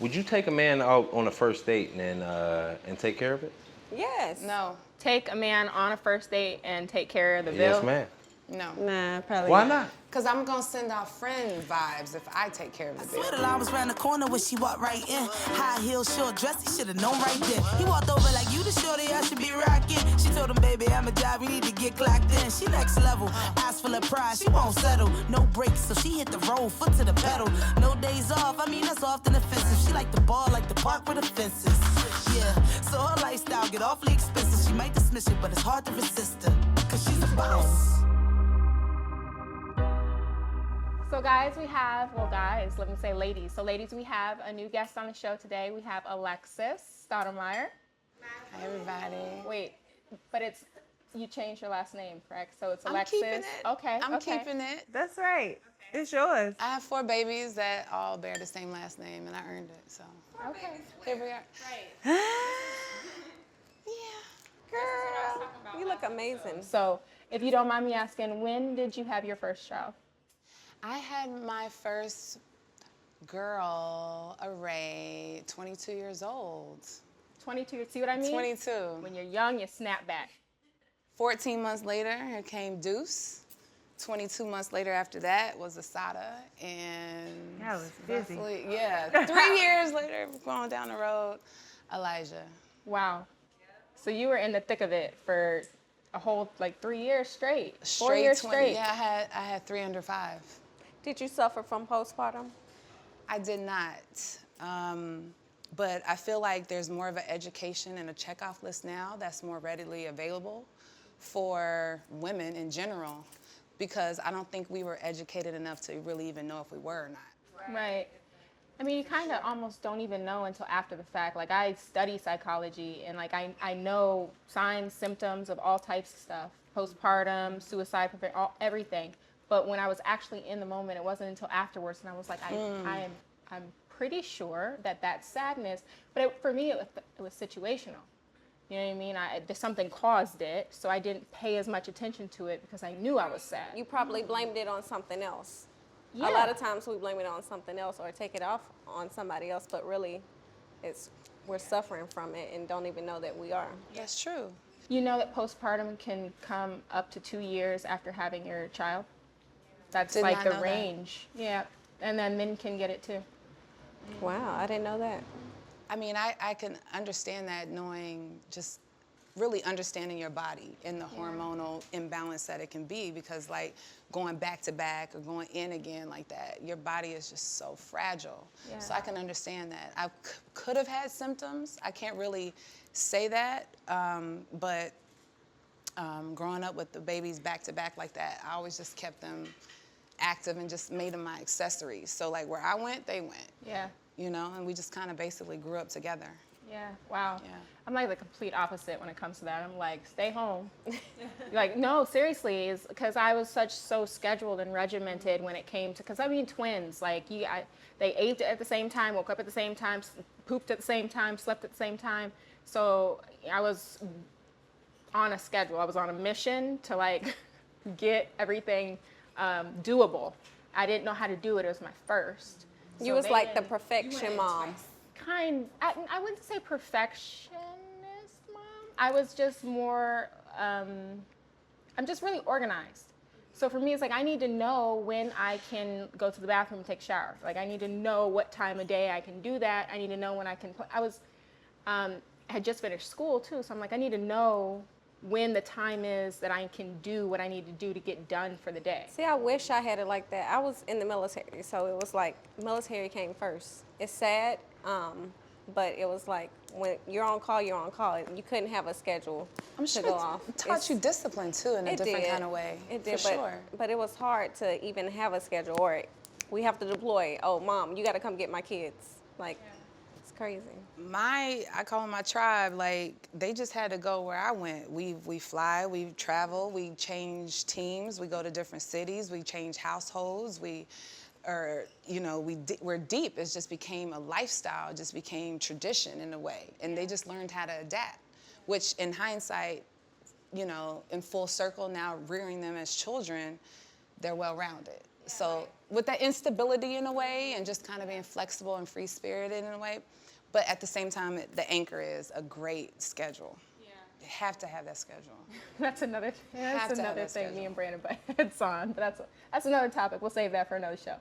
Would you take a man out on a first date and take care of it? Yes. No. Take a man on a first date and take care of the bill? Yes, ma'am. No. Nah, probably Why not? Because I'm going to send out friend vibes if I take care of the bill. Swear the line was round the corner when she walked right in. High heels, short dress, he should have known right then. He walked over like, you the shorty I should be rocking. She told him, baby, I'm a job, you need to get clocked in. She next level, eyes full of pride, she won't settle. No brakes, so she hit the road, foot to the pedal. No days off, I mean, that's often offensive. She like the ball, like the park with the fences. Yeah, so her lifestyle get awfully expensive. She might dismiss it, but it's hard to resist her, cause she's a boss. So guys, we have, well guys, let me say ladies. So ladies, we have a new guest on the show today. We have Alexis Stoudemire. Hi, everybody. Wait, but it's, you changed your last name, correct? So it's Alexis. I'm keeping it. Okay, I'm keeping it. That's right. It's yours. I have 4 babies that all bear the same last name, and I earned it, so. Okay. Here we are. Right. Yeah. Girl, you look amazing. So if you don't mind me asking, when did you have your first child? I had my first girl, Array, 22 years old. 22, see what I mean? 22. When you're young, you snap back. 14 months later, here came Deuce. 22 months later after that was Asada, and That was busy. roughly, yeah, 3 years later, going down the road, Elijah. Wow. So you were in the thick of it for a whole, like 3 years straight. 4 Straight years 20 straight. Yeah, I had 3 under 5. Did you suffer from postpartum? I did not. But I feel like there's more of an education and a checkoff list now that's more readily available for women in general, because I don't think we were educated enough to really even know if we were or not. Right. I mean, you kind of almost don't even know until after the fact. Like, I study psychology, and like I know signs, symptoms of all types of stuff, postpartum, suicide, everything. But when I was actually in the moment, it wasn't until afterwards, and I was like, I'm pretty sure that sadness. But for me, it was situational. You know what I mean? Something caused it, so I didn't pay as much attention to it because I knew I was sad. You probably blamed it on something else. Yeah. A lot of times we blame it on something else or take it off on somebody else, but really we're suffering from it and don't even know that we are. That's true. You know that postpartum can come up to 2 years after having your child? That's Did like not the know that. range. Yeah. And then men can get it too. Wow, I didn't know that. I mean, I can understand that, knowing, just really understanding your body and the hormonal imbalance that it can be, because like going back to back or going in again like that, your body is just so fragile. Yeah. So I can understand that. I could have had symptoms. I can't really say that, but growing up with the babies back to back like that, I always just kept them active and just made them my accessories. So like where I went, they went. Yeah. You know, and we just kind of basically grew up together. Yeah. Wow. Yeah. I'm like the complete opposite when it comes to that. I'm like, stay home. Like, no, seriously, is because I was so scheduled and regimented when it came to, because I mean, twins, like they ate at the same time, woke up at the same time, pooped at the same time, slept at the same time. So I was on a schedule. I was on a mission to like get everything doable. I didn't know how to do it. It was my first. You was like the perfection mom. I wouldn't say perfectionist mom. I was just more, I'm just really organized. So for me, it's like I need to know when I can go to the bathroom and take a shower. Like I need to know what time of day I can do that. I need to know when I can, had just finished school too. So I'm like, I need to know when the time is that I can do what I need to do to get done for the day. See, I wish I had it like that. I was in the military, so it was like military came first. It's sad, but it was like when you're on call, you're on call. You couldn't have a schedule I'm to sure go off. it taught you discipline too in a It different did. kind of way. It did, for sure. but it was hard to even have a schedule. Or we have to deploy. Oh, mom, you got to come get my kids. Like, it's crazy. I call them my tribe. Like they just had to go where I went. We fly, we travel, we change teams, we go to different cities, we change households, we're deep. It just became a lifestyle. It just became tradition in a way, and they just learned how to adapt. Which, in hindsight, in full circle now, rearing them as children, they're well-rounded. So with that instability in a way, and just kind of being flexible and free-spirited in a way. But at the same time, the anchor is a great schedule. Yeah. You have to have that schedule. That's another thing schedule. me and Brandon butts on. But that's another topic. We'll save that for another show.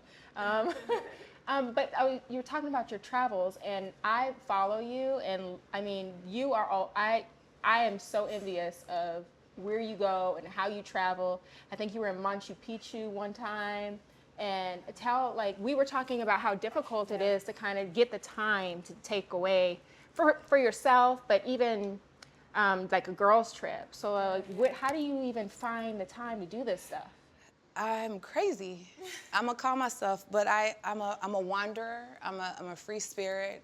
But you're talking about your travels, and I follow you, and I mean, you are all, I am so envious of where you go and how you travel. I think you were in Machu Picchu one time, and we were talking about how difficult it is to kind of get the time to take away for yourself, but even like a girls' trip. So how do you even find the time to do this stuff? I'm crazy. I'm gonna call myself, but I'm a wanderer. I'm a free spirit,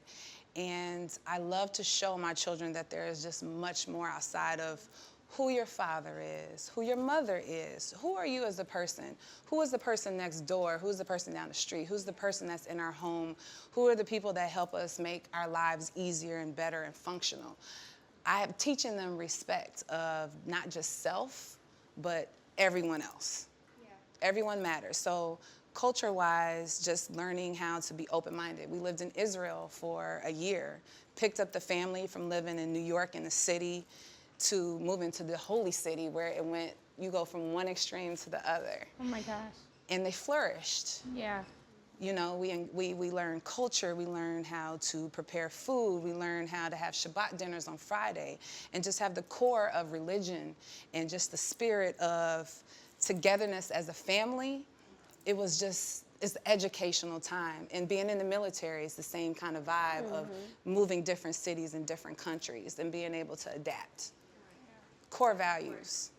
and I love to show my children that there is just much more outside of who your father is, who your mother is. Who are you as a person? Who is the person next door? Who's the person down the street? Who's the person that's in our home? Who are the people that help us make our lives easier and better and functional? I am teaching them respect of not just self, but everyone else. Everyone matters. So culture-wise, just learning how to be open-minded. We lived in Israel for a year, picked up the family from living in New York in the city to moving to the holy city, where it went, you go from one extreme to the other. Oh my gosh. And they flourished. Yeah. You know, we learn culture, we learn how to prepare food, we learn how to have Shabbat dinners on Friday, and just have the core of religion and just the spirit of togetherness as a family. It's educational time. And being in the military is the same kind of vibe of moving different cities and different countries and being able to adapt. Core values,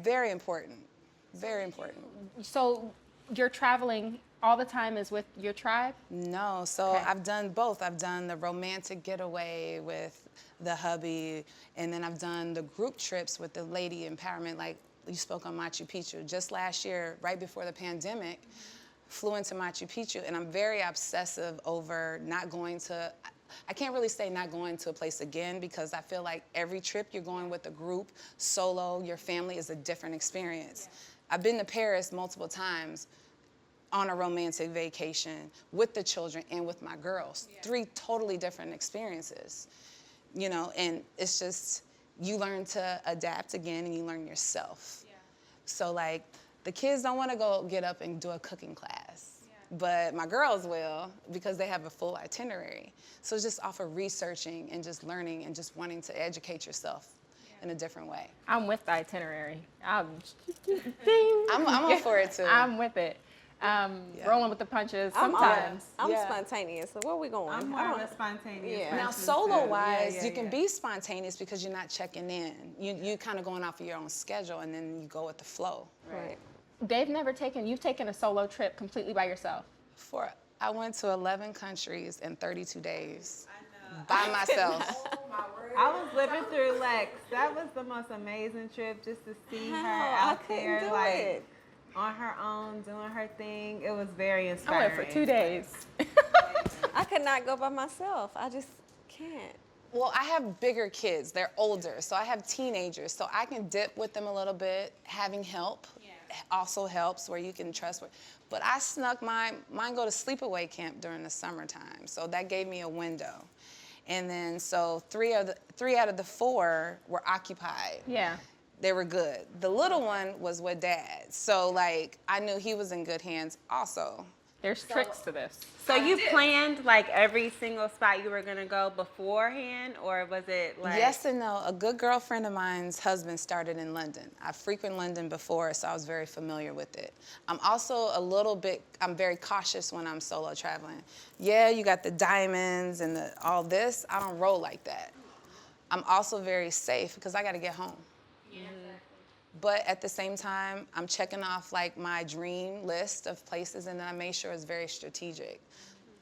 very important, very important. So you're traveling all the time is with your tribe? No, so Okay. I've done both. I've done the romantic getaway with the hubby, and then I've done the group trips with the lady empowerment, like you spoke on Machu Picchu. Just last year, right before the pandemic, flew into Machu Picchu, and I'm very obsessive over not going to, I can't really say not going to a place again, because I feel like every trip you're going with a group, solo, your family, is a different experience. I've been to Paris multiple times on a romantic vacation with the children and with my girls. 3 totally different experiences, you know, and it's just, you learn to adapt again, and you learn yourself. So like, the kids don't want to go get up and do a cooking class, but my girls will, because they have a full itinerary. So it's just off of researching and just learning and just wanting to educate yourself in a different way. I'm with the itinerary. I'm all for it too. I'm with it. Rolling with the punches sometimes. I'm spontaneous. So where are we going? I'm more of a spontaneous. Yeah. Now, person, solo-wise, too. you can be spontaneous because you're not checking in. You kind of going off of your own schedule, and then you go with the flow. Right. You've taken a solo trip completely by yourself. I went to 11 countries in 32 days by myself. I was living through Lex. That was the most amazing trip, just to see her out there, like on her own, doing her thing. It was very I inspiring. went for 2 days. I could not go by myself. I just can't. Well, I have bigger kids. They're older, so I have teenagers, so I can dip with them a little bit. Having help also helps, where you can trust. But I snuck mine go to sleepaway camp during the summertime, so that gave me a window. And then, so 3 out of the 4 were occupied. Yeah. They were good. The little one was with Dad, so like I knew he was in good hands also. There's tricks to this. So you planned like every single spot you were gonna go beforehand, or was it like? Yes and no. A good girlfriend of mine's husband started in London. I frequented London before, so I was very familiar with it. I'm also I'm very cautious when I'm solo traveling. Yeah, you got the diamonds and all this. I don't roll like that. I'm also very safe because I got to get home. But at the same time, I'm checking off like my dream list of places, and then I made sure it's very strategic.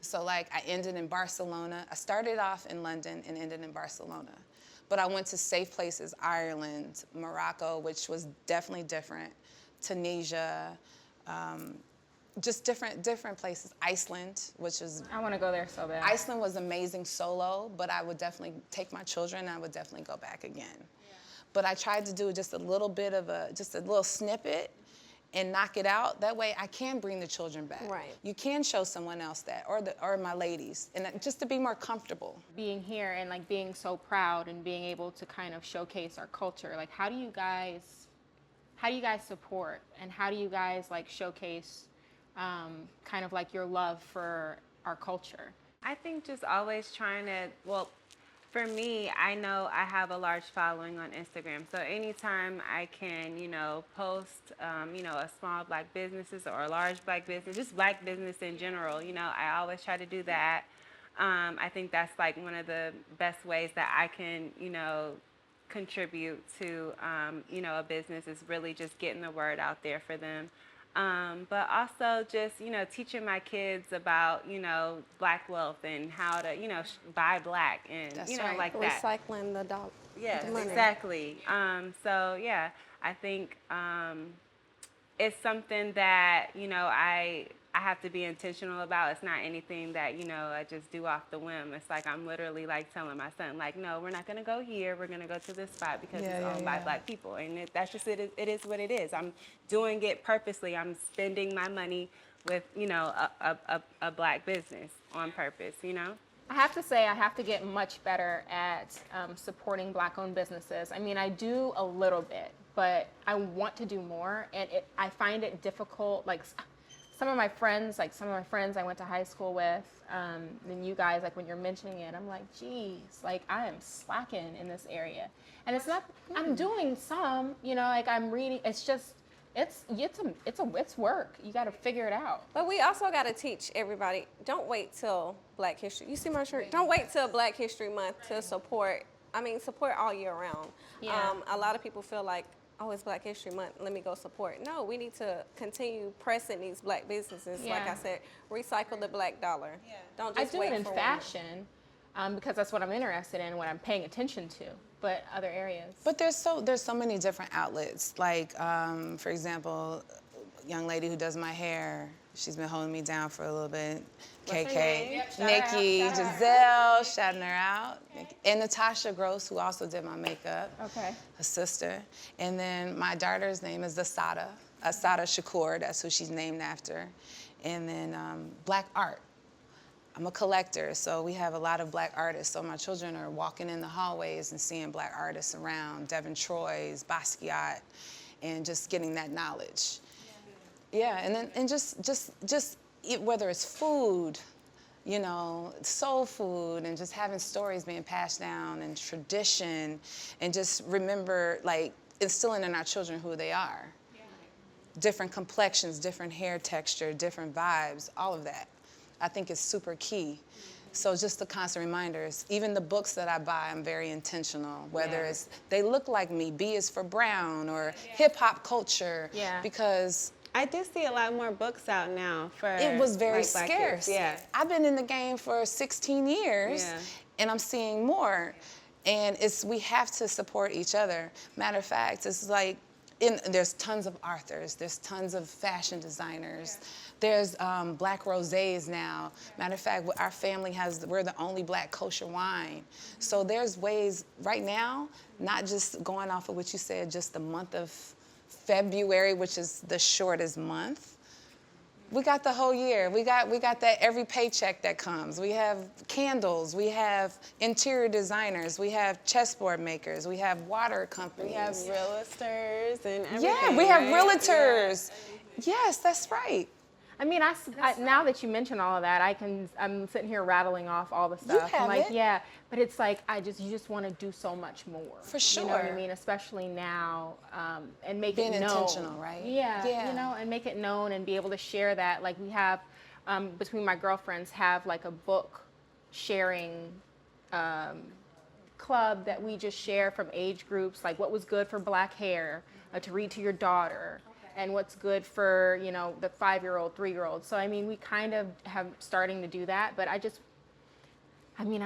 So like I ended in Barcelona. I started off in London and ended in Barcelona. But I went to safe places, Ireland, Morocco, which was definitely different, Tunisia, just different places. Iceland, which is... I want to go there so bad. Iceland was amazing solo, but I would definitely take my children, and I would definitely go back again. But I tried to do just a little bit of just a little snippet, and knock it out. That way I can bring the children back. Right. You can show someone else that, or my ladies, and just to be more comfortable. Being here and like being so proud and being able to kind of showcase our culture, like how do you guys support and how do you guys like showcase kind of like your love for our culture? I think just always trying to, well, for me, I know I have a large following on Instagram. So anytime I can, post, a small Black businesses or a large Black business, just Black business in general, I always try to do that. I think that's like one of the best ways that I can, contribute to, a business is really just getting the word out there for them. But also just, teaching my kids about, Black wealth and how to, buy Black and, That's right. like that. Recycling the dollar. Yes, the money. exactly. So, yeah, I think it's something that, I have to be intentional about. It's not anything that, I just do off the whim. It's like I'm literally like telling my son, like, no, we're not going to go here. We're going to go to this spot because it's owned by Black people. And that's just it is what it is. I'm doing it purposely. I'm spending my money with, a Black business on purpose, I have to say I have to get much better at supporting Black-owned businesses. I mean, I do a little bit, but I want to do more, and I find it difficult. Like some of my friends I went to high school with, and you guys, like when you're mentioning it, I'm like, geez, like I am slacking in this area, and it's not. I'm doing some, like I'm reading. It's just. It's work. You got to figure it out. But we also got to teach everybody, don't wait till Black History. You see my shirt? Don't wait till Black History Month to support. Support all year round. Yeah. A lot of people feel like, oh, it's Black History Month, let me go support. No, we need to continue pressing these Black businesses. Yeah. Like I said, recycle the Black dollar. Yeah. Don't I just do wait it in for fashion because that's what I'm interested in, what I'm paying attention to. But other areas. But there's so many different outlets. Like, for example, a young lady who does my hair, she's been holding me down for a little bit. KK, Yep, Nikki, Giselle, shouting her out. And Natasha Gross, who also did my makeup. Okay. A sister. And then my daughter's name is Asada Shakur, that's who she's named after. And then Black art. I'm a collector, so we have a lot of Black artists. So my children are walking in the hallways and seeing Black artists around, Devin Troy's, Basquiat, and just getting that knowledge. Yeah, and just whether it's food, soul food, and just having stories being passed down and tradition, and just remember, like, instilling in our children who they are. Yeah. Different complexions, different hair texture, different vibes, all of that. I think is super key. So just the constant reminders. Even the books that I buy, I'm very intentional. Whether it's they look like me, B is for brown, or hip hop culture. Yeah. Because I do see a lot more books out now for it was very Black scarce. kids. Yeah. I've been in the game for 16 years, and I'm seeing more. And we have to support each other. Matter of fact, it's like there's tons of authors, there's tons of fashion designers. There's Black rosés now. Matter of fact, our family we're the only Black kosher wine. So there's ways right now, not just going off of what you said, just the month of February, which is the shortest month. We got the whole year. We got that every paycheck that comes. We have candles. We have interior designers. We have chessboard makers. We have water companies. We have realtors and everything. Yeah, we have right? realtors. Yeah. Yes, that's right. I mean, now that you mention all of that, I'm sitting here rattling off all the stuff. You have I'm like, it. yeah, but it's like you just want to do so much more. For sure. You know what I mean? Especially now, and make it known. Being intentional, right? Yeah. And make it known and be able to share that. Like we have, between my girlfriends, have like a book sharing club that we just share from age groups, like what was good for Black hair to read to your daughter. And what's good for, the 5-year-old, 3-year-old. So, I mean, we kind of have starting to do that, but I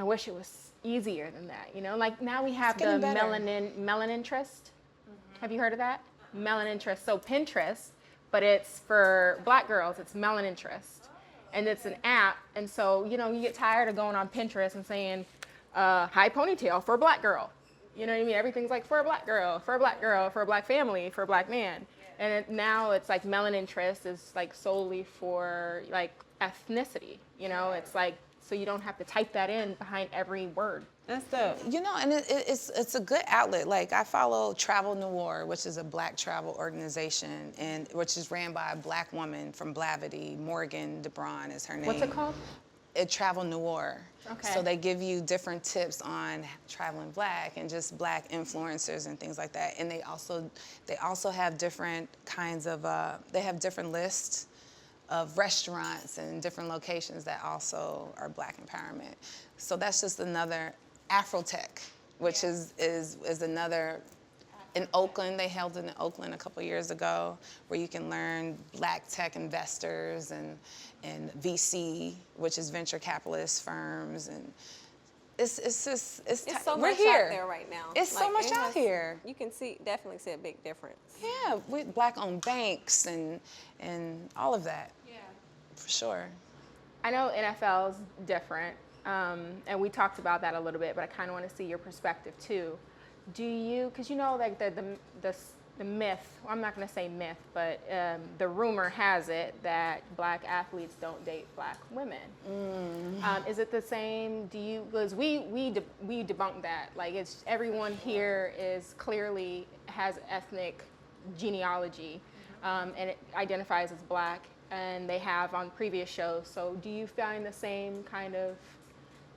wish it was easier than that, Like now we have the melanin trust. Mm-hmm. Have you heard of that? Melanin trust. So Pinterest, but it's for Black girls, it's melanin trust. And it's an app, and so, you get tired of going on Pinterest and saying, high ponytail for a Black girl. You know what I mean? Everything's like for a Black girl, for a Black girl, for a Black family, for a Black man. And now it's like melanin interest is like solely for like ethnicity, you know? It's like, so you don't have to type that in behind every word. That's dope. You know, and it's a good outlet. Like, I follow Travel Noir, which is a Black travel organization, and which is ran by a Black woman from Blavity. Morgan DeBron is her name. What's it called? Travel Noir. Okay. So they give you different tips on traveling Black and just Black influencers and things like that. And they also have different kinds of they have different lists of restaurants and different locations that also are Black empowerment. So that's just another Afrotech, which is another. In Oakland, they held it in Oakland a couple years ago, where you can learn Black tech investors and VC, which is venture capitalist firms, and it's so we're much here. out there right now. It's so much out here. You can definitely see a big difference. Yeah, with Black-owned banks and all of that. Yeah, for sure. I know NFL's different, and we talked about that a little bit, but I kind of want to see your perspective too. Do you, because you know, like the myth, well, I'm not going to say myth, but the rumor has it that Black athletes don't date Black women. Is it the same? Do you, because we debunk that. Like, it's everyone here is clearly has ethnic genealogy, and it identifies as Black, and they have on previous shows. So do you find the same kind of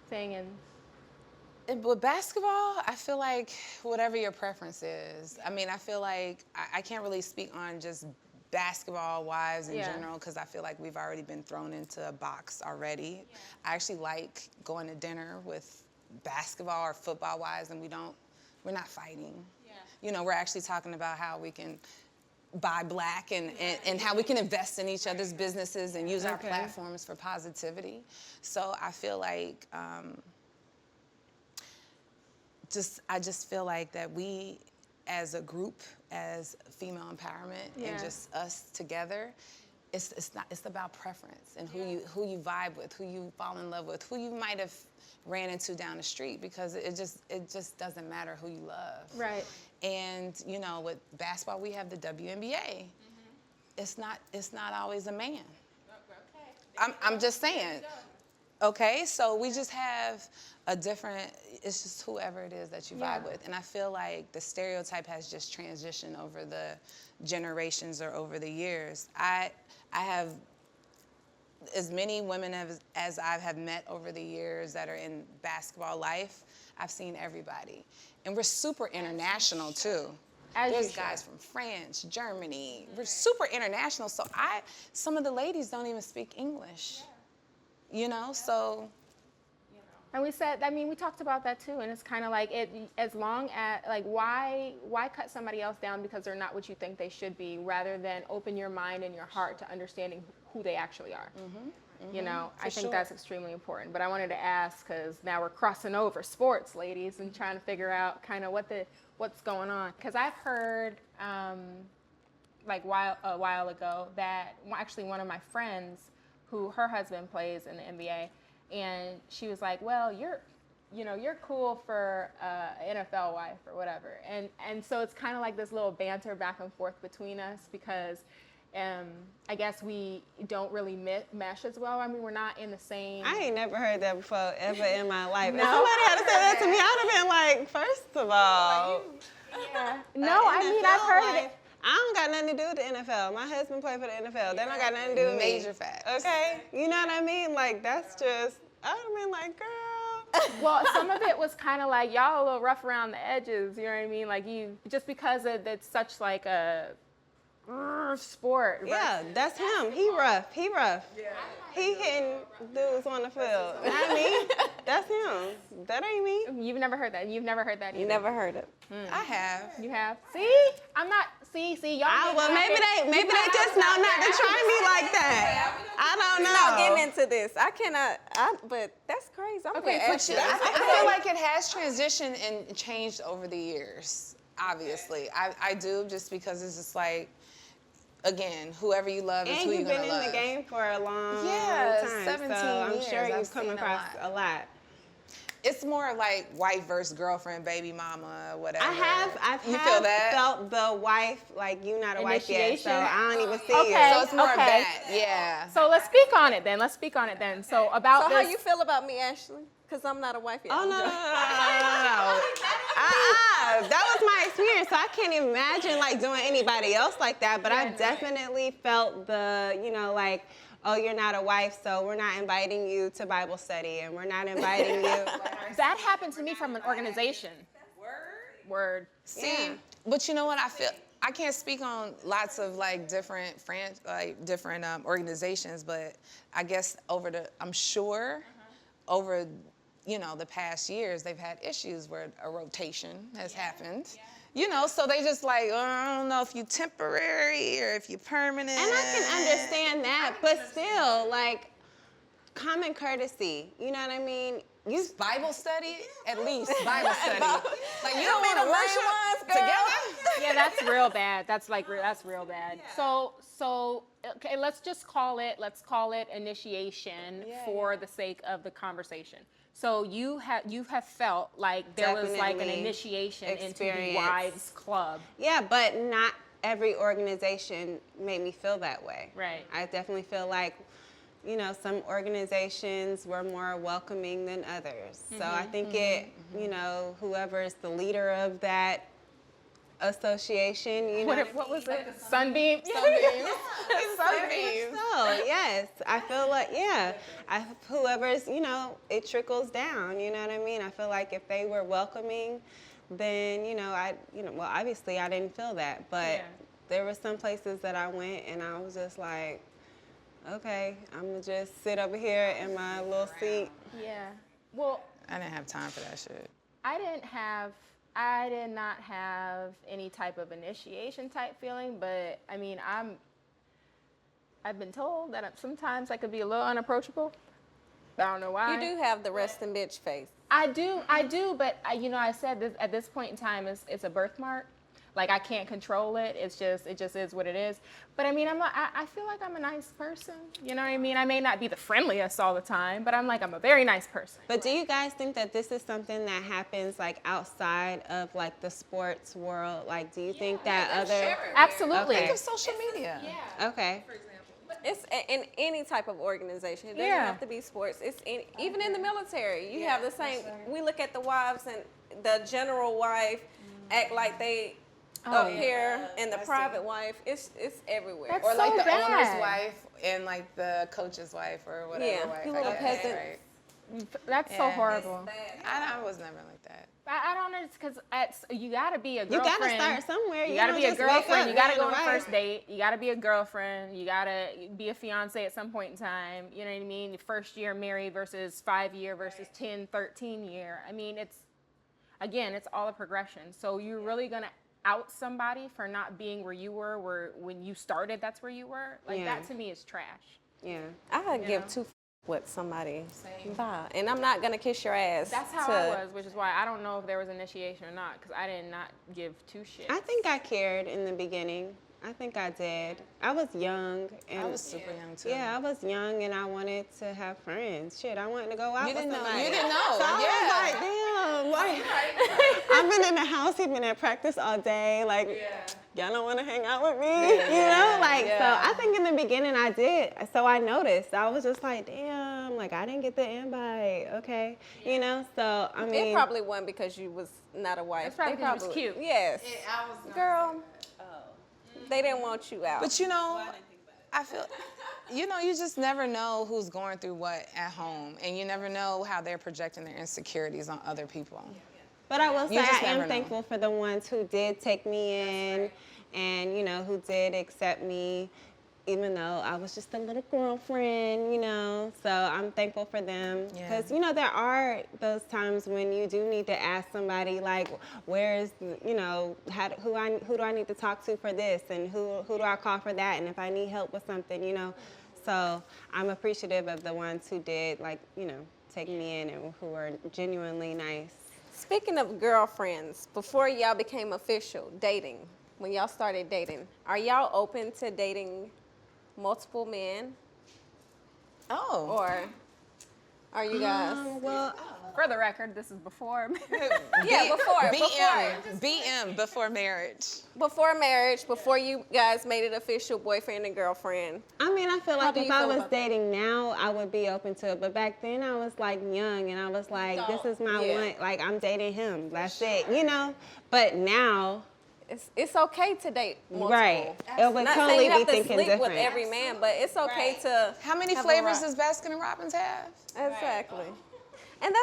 thing? And with basketball, I feel like whatever your preference is. I mean, I feel like I can't really speak on just basketball wives in general, because I feel like we've already been thrown into a box already. Yeah. I actually like going to dinner with basketball or football wives, and we're not fighting. Yeah. You know, we're actually talking about how we can buy Black and how we can invest in each other's businesses and use our platforms for positivity. So I feel like I just feel like that we, as a group, as female empowerment, and just us together, it's about preference and who you vibe with, who you fall in love with, who you might have ran into down the street, because it just doesn't matter who you love. Right. And you know, with basketball, we have the WNBA. Mm-hmm. It's not always a man. Okay. I'm just saying. Okay, so we just have a different, it's just whoever it is that you vibe with. And I feel like the stereotype has just transitioned over the generations or over the years. I have as many women as I have met over the years that are in basketball life. I've seen everybody. And we're super international too. There's guys from France, Germany. We're super international. So some of the ladies don't even speak English. You know, so. And we talked about that too, and it's kind of like as long as, like, why cut somebody else down because they're not what you think they should be, rather than open your mind and your heart to understanding who they actually are. Mm-hmm. Mm-hmm. You know, I think that's extremely important. But I wanted to ask, because now we're crossing over sports, ladies, and trying to figure out kind of what's going on. Because I've heard, like a while ago, that actually one of my friends, who her husband plays in the NBA, and she was like, well, you're cool for an NFL wife or whatever. And so it's kind of like this little banter back and forth between us, because I guess we don't really mesh as well. I mean, we're not in the same. I ain't never heard that before ever in my life. No? If somebody had to say that to me, I'd have been like, first of all. No, I mean, I've heard it. I don't got nothing to do with the NFL. My husband played for the NFL. They don't got nothing to do with me. Major facts. Okay? You know what I mean? Like, that's just, I would have been like, girl. Well, some of it was kind of like, y'all a little rough around the edges, you know what I mean? Like, just because it's such like a sport. Yeah, that's him. He rough. Yeah. He hitting dudes on the field. Not me. That's him. That ain't me. You've never heard that. You've never heard that either. You never heard it. I have. You have? See? I'm not. See, y'all. Well, maybe they just know not to try me like that. I don't know. We're not getting into this. I cannot. But that's crazy. I'm okay, but I feel like it has transitioned and changed over the years. Obviously, I do, just because it's just like, again, whoever you love is who you're gonna love. And you've been in the game for a long time. 17 so I'm years. sure you've come across a lot. It's more like wife versus girlfriend, baby mama, whatever. I've feel that? felt the wife, like you not a wife yet, so Initiation? I don't even see Okay. you. So it's more of Okay. that, yeah. So let's speak on it then. So about So this. how you feel about me, Ashley? Because I'm not a wife yet. Oh, I'm no, no, joking. no. That was my experience, so I can't imagine like doing anybody else like that, but I've definitely felt the, like, oh, you're not a wife, so we're not inviting you to Bible study, and we're not inviting you. That happened to me from an organization. Word. See, but you know what I feel? I can't speak on lots of like different organizations, but I guess I'm sure over the past years they've had issues where a rotation has happened. So they just like, oh, I don't know if you temporary or if you permanent. And I can understand that, but still, like, common courtesy, you know what I mean? You Bible study, at least Bible study. Like you don't want to worship together. Yeah, that's real bad. That's real bad. So okay, let's call it initiation for the sake of the conversation. So you have felt like there was like an Definitely initiation into the experience. wives club. Yeah, but not every organization made me feel that way. Right. I definitely feel like, some organizations were more welcoming than others. So I think whoever is the leader of that association, What was it? Sunbeam. Sunbeams. So, yes, I feel like, whoever's, it trickles down, you know what I mean? I feel like if they were welcoming, then, obviously I didn't feel that, but there were some places that I went and I was just like, okay, I'm gonna just sit over here in my little seat. Yeah. Well, I didn't have time for that shit. I did not have any type of initiation type feeling, but I mean, I've been told that sometimes I could be a little unapproachable. I don't know why. You do have the resting bitch face. I do, but I said this at this point in time, it's a birthmark. Like I can't control it. It just is what it is. But I mean, I feel like I'm a nice person. You know what I mean? I may not be the friendliest all the time, but I'm a very nice person. But do you guys think that this is something that happens like outside of like the sports world? Like, do you think that other? Absolutely. Okay. Think of social media. Okay. It's in any type of organization. It doesn't have to be sports. Even in the military. You have the same. We look at the wives and the general wife act like they up here, and the private wife. It's everywhere. That's Or like so the bad. owner's wife and like the coach's wife or whatever. Yeah, wife. you little I guess, peasant. right. That's so Yeah. horrible. I was never like that. I don't know, because you gotta be a You girlfriend. gotta start somewhere. You gotta don't be a just wake up girlfriend. You gotta being go a on a wife. first date. You gotta be a girlfriend. You gotta be a fiance at some point in time. You know what I mean? The first year married versus 5 year versus 10, 13 year. I mean, it's all a progression. So you're really gonna out somebody for not being where you were when you started. That's where you were. Like that to me is trash. Yeah. I give two what somebody buy, and I'm not gonna kiss your ass. That's how I was, which is why I don't know if there was initiation or not, because I did not give two shits. I think I cared in the beginning. I think I did. I was young. And I was super young too. Yeah, I was young and I wanted to have friends. Shit, I wanted to go out You with didn't know. somebody. You didn't know. So I was like, damn, I've been in the house, he's been at practice all day. Like, y'all don't want to hang out with me, you know? Like, so I think in the beginning I did. So I noticed. I was just like, damn, like I didn't get the invite. Okay, you know? So I mean, It probably wasn't because you was not a wife. It's probably They because you was cute. Yes. I was Girl. They didn't want you out. But I feel, you just never know who's going through what at home, and you never know how they're projecting their insecurities on other people. But I will say just I never am know. thankful for the ones who did take me in and, who did accept me, even though I was just a little girlfriend, So I'm thankful for them. Because, there are those times when you do need to ask somebody, like, where's, who do I need to talk to for this? And who do I call for that? And if I need help with something, So I'm appreciative of the ones who did, take me in and who were genuinely nice. Speaking of girlfriends, before y'all became official, dating, when y'all started dating, are y'all open to dating multiple men? Oh. Or are you guys? Well, For the record, this is before. Yeah, BM, before marriage. before marriage, before you guys made it official, boyfriend and girlfriend. I mean, I feel like do if you I feel was about dating now, I would be open to it. But back then, I was like young, and I was like, this is my one. Like, I'm dating him. That's it, you know. But now, It's okay to date multiple. right? It would Not totally saying you be have to thinking sleep different. with every man, but it's okay to. How many have a flavors vari- does Baskin and Robbins have? Exactly. And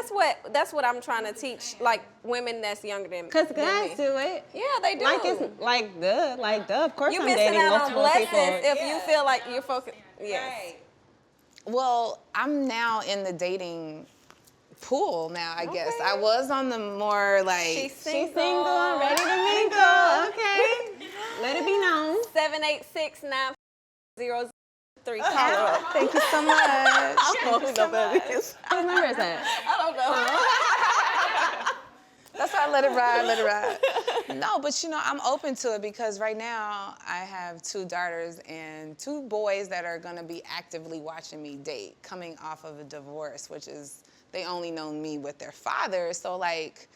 that's what I'm trying to teach, like women that's younger than. Cause than guys me. do it. Yeah, they do. Like it's like duh. Of course, You I'm missing dating out on multiple blessings people. if you feel like you're focused. Yes. Well, I'm now in the dating pool now, I guess. Okay. I was on the more like... She's She's single, ready to mingle. Okay, let it be known. 786-903. Call her. Thank you so much. I don't know who that is. Whose number is that? I don't know. That's why I let it ride. No, but you know, I'm open to it because right now I have 2 daughters and 2 boys that are gonna be actively watching me date, coming off of a divorce, which is, they only know me with their father. So like,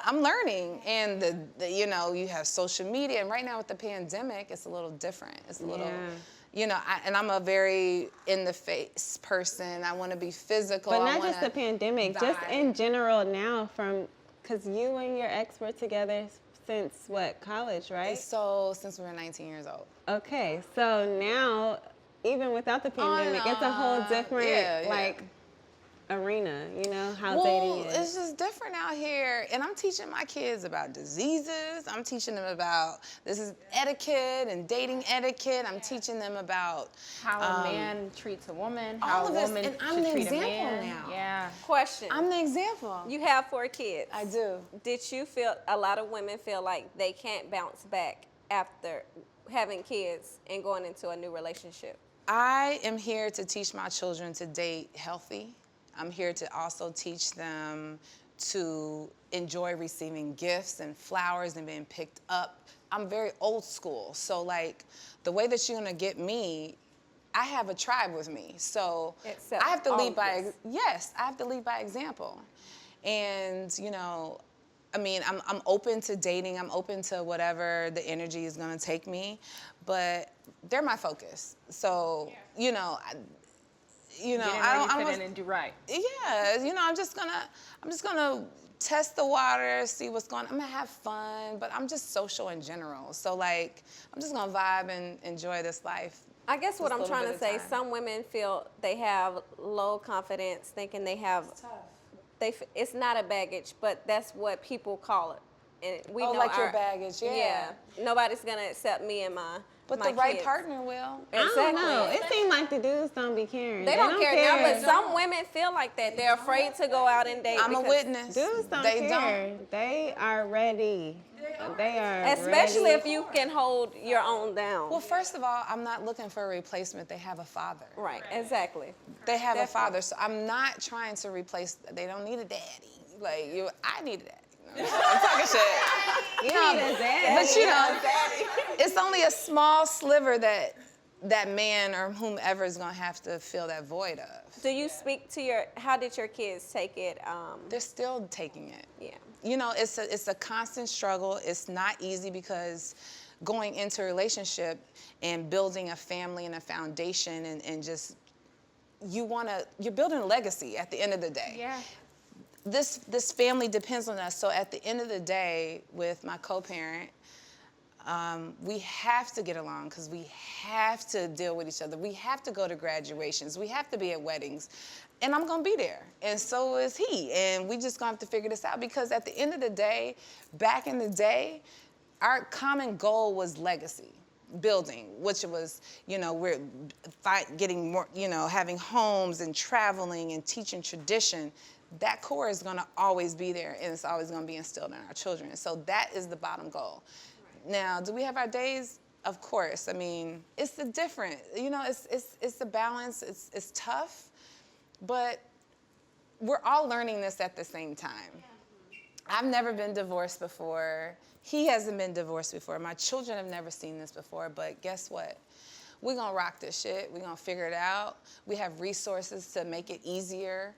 I'm learning. And the you know, you have social media, and right now with the pandemic, it's a little different. It's a little, you know, and I'm a very in-the-face person. I want to be physical. But not just the pandemic, just in general now because you and your ex were together since what, college, right? So since we were 19 years old. Okay, so now, even without the pandemic, it's a whole different, like, arena, you know, how dating is. It's just different out here. And I'm teaching my kids about diseases. I'm teaching them about, this is etiquette and dating etiquette. I'm teaching them about How a man treats a woman, all how of a this, woman and I'm should the treat a example man. now. Yeah. Question. I'm the example. You have 4 kids. I do. Did you feel, a lot of women feel like they can't bounce back after having kids and going into a new relationship? I am here to teach my children to date healthy. I'm here to also teach them to enjoy receiving gifts and flowers and being picked up. I'm very old school. So like the way that you're gonna get me, I have a tribe with me. So Except I have to all lead of by, this. yes, I have to lead by example. And you know, I mean, I'm open to dating. I'm open to whatever the energy is gonna take me, but they're my focus. So, you know, I Fit in and do right. Yeah, you know, I'm just gonna test the water, see what's going on. I'm gonna have fun, but I'm just social in general. So like, I'm just gonna vibe and enjoy this life. I guess what Just a I'm little trying bit to of say, time. some women feel they have low confidence, thinking they have, it's not a baggage, but that's what people call it. And we know like your baggage, yeah. Nobody's gonna accept me and my But my the right kids. partner will. I don't Exactly. know. It seems like the dudes don't be caring. They don't care now, but some women feel like that. They're afraid to go out and date. I'm a because- witness. Dudes don't They care. They are ready. They are Especially ready. if you can hold your own down. Well, first of all, I'm not looking for a replacement. They have a father. Right, exactly. They have Definitely. a father, so I'm not trying to replace. They don't need a daddy. Like you, I need a daddy. No, I'm talking shit. You need a daddy. But you know, it's only a small sliver that man or whomever is gonna have to fill that void of. Do you speak to how did your kids take it? They're still taking it. Yeah. You know, it's a constant struggle. It's not easy because going into a relationship and building a family and a foundation and just you're building a legacy at the end of the day. Yeah. This family depends on us. So at the end of the day, with my co-parent, we have to get along because we have to deal with each other. We have to go to graduations. We have to be at weddings. And I'm gonna be there, and so is he. And we just gonna have to figure this out because at the end of the day, back in the day, our common goal was legacy building, which was, you know, we're getting more, you know, having homes and traveling and teaching tradition. That core is gonna always be there, and it's always gonna be instilled in our children. So that is the bottom goal. Now, do we have our days? Of course. I mean, it's the different, you know, it's the balance. It's tough. But we're all learning this at the same time. I've never been divorced before. He hasn't been divorced before. My children have never seen this before, but guess what? We're gonna rock this shit. We're gonna figure it out. We have resources to make it easier.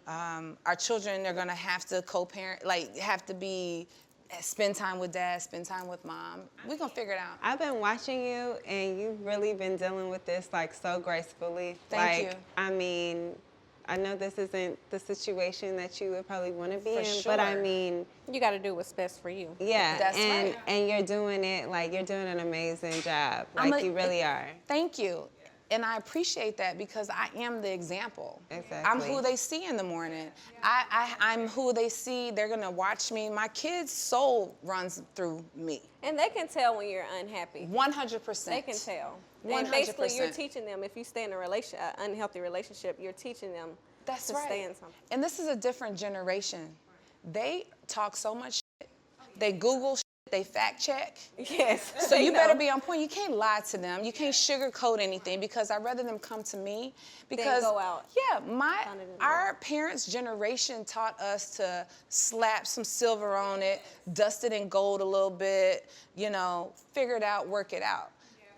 Our children are gonna have to co-parent, like have to spend time with dad, spend time with mom. We're gonna figure it out. I've been watching you, and you've really been dealing with this like so gracefully. Thank you. I mean, I know this isn't the situation that you would probably want to be For in, sure. but I mean, You got to do what's best for you. yeah, That's and right. and you're doing it like you're doing an amazing job. Like you really are. Thank you. And I appreciate that because I am the example. Exactly. I'm who they see in the morning. I'm who they see. They're going to watch me. My kid's soul runs through me. And they can tell when you're unhappy. 100%. They can tell. 100%. And basically, you're teaching them, if you stay in an unhealthy relationship, you're teaching them That's to right. stay in something. And this is a different generation. They talk so much shit. They Google shit. They fact check. Yes. So you better be on point. You can't lie to them. You can't sugarcoat anything because I'd rather them come to me because go out. Yeah, Find it in our parents' generation taught us to slap some silver on it, dust it in gold a little bit, figure it out, work it out.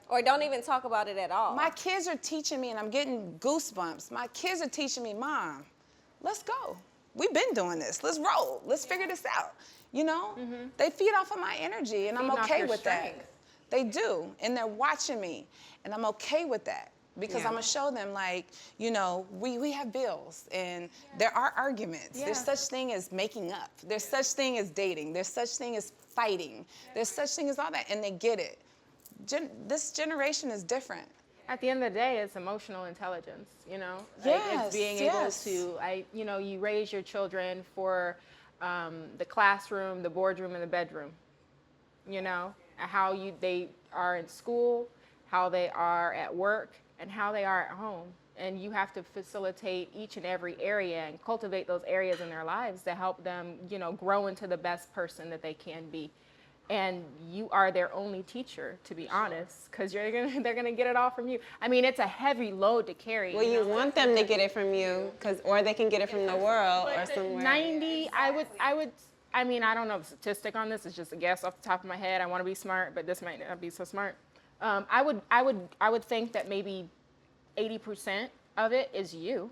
Or don't even talk about it at all. My kids are teaching me, and I'm getting goosebumps. My kids are teaching me, Mom, let's go. We've been doing this. Let's roll. Let's figure this out. They feed off of my energy, and I'm Feeding off okay your with strength. that. They do, and they're watching me, and I'm okay with that because I'm gonna show them, like, we have bills, and there are arguments. Yeah. There's such thing as making up. There's such thing as dating. There's such thing as fighting. There's such thing as all that, and they get it. This generation is different. At the end of the day, it's emotional intelligence, Like, Yes, it's being yes. able to, you raise your children for the classroom, the boardroom, and the bedroom, how they are in school, how they are at work, and how they are at home. And you have to facilitate each and every area and cultivate those areas in their lives to help them, grow into the best person that they can be. And you are their only teacher, to be honest, because they're gonna get it all from you. I mean, it's a heavy load to carry. Well, you want them to get it from you, or they can get it from the world or somewhere. 90, I mean, I don't know the statistic on this. It's just a guess off the top of my head. I want to be smart, but this might not be so smart. I would think that maybe 80% of it is you.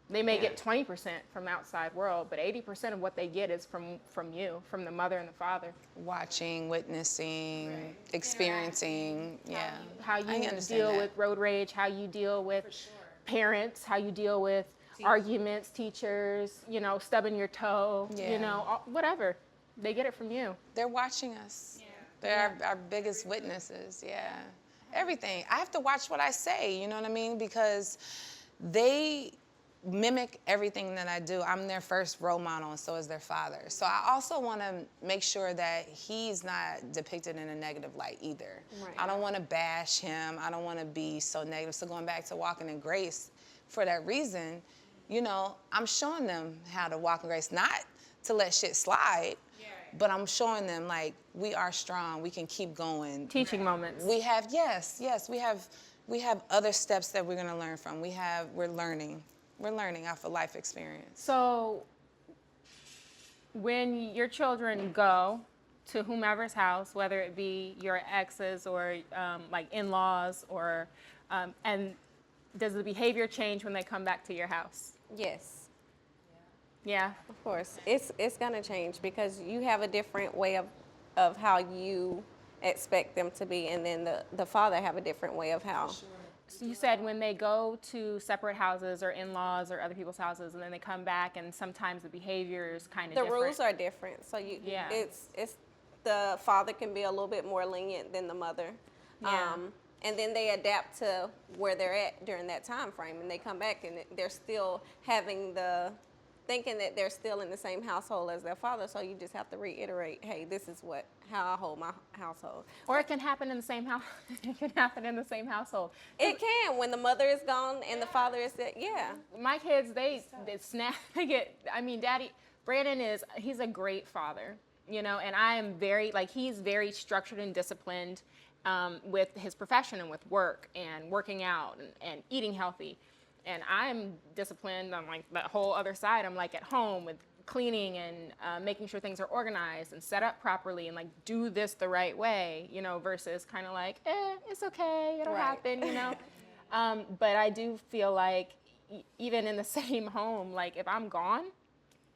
They may get 20% from the outside world, but 80% of what they get is from you, from the mother and the father. Watching, witnessing, experiencing, yeah. How I you understand deal that. with road rage, how you deal with parents, how you deal with arguments, teachers, stubbing your toe, whatever. They get it from you. They're watching us. They're our biggest witnesses, yeah. Everything. I have to watch what I say, you know what I mean? Because they mimic everything that I do. I'm their first role model, and so is their father. So I also want to make sure that he's not depicted in a negative light either. Right. I don't want to bash him. I don't want to be so negative. So going back to walking in grace, for that reason, I'm showing them how to walk in grace, not to let shit slide, but I'm showing them, like, we are strong. We can keep going. Teaching moments. We have, yes, we have other steps that we're going to learn from. We're learning. We're learning off of life experience. So when your children go to whomever's house, whether it be your exes or like in-laws, or and does the behavior change when they come back to your house? Yes, Yeah. of course. It's gonna change because you have a different way of how you expect them to be, and then the father have a different way of how. So you said when they go to separate houses or in-laws or other people's houses, and then they come back, and sometimes the behavior is kind of The different. rules are different, so it's the father can be a little bit more lenient than the mother. Yeah. And then they adapt to where they're at during that time frame, and they come back and they're still thinking that they're still in the same household as their father. So you just have to reiterate, hey, this is how I hold my household. Or it can happen in the same house. It can happen in the same household. It can when the mother is gone and the father is there. Yeah. My kids, they snap. Daddy, Brandon he's a great father, and I am he's very structured and disciplined with his profession and with work and working out and eating healthy. And I'm disciplined on like the whole other side. I'm like at home with cleaning and making sure things are organized and set up properly and like do this the right way, versus kind of like, it's okay, it'll Right. happen, But I do feel like, even in the same home, like if I'm gone,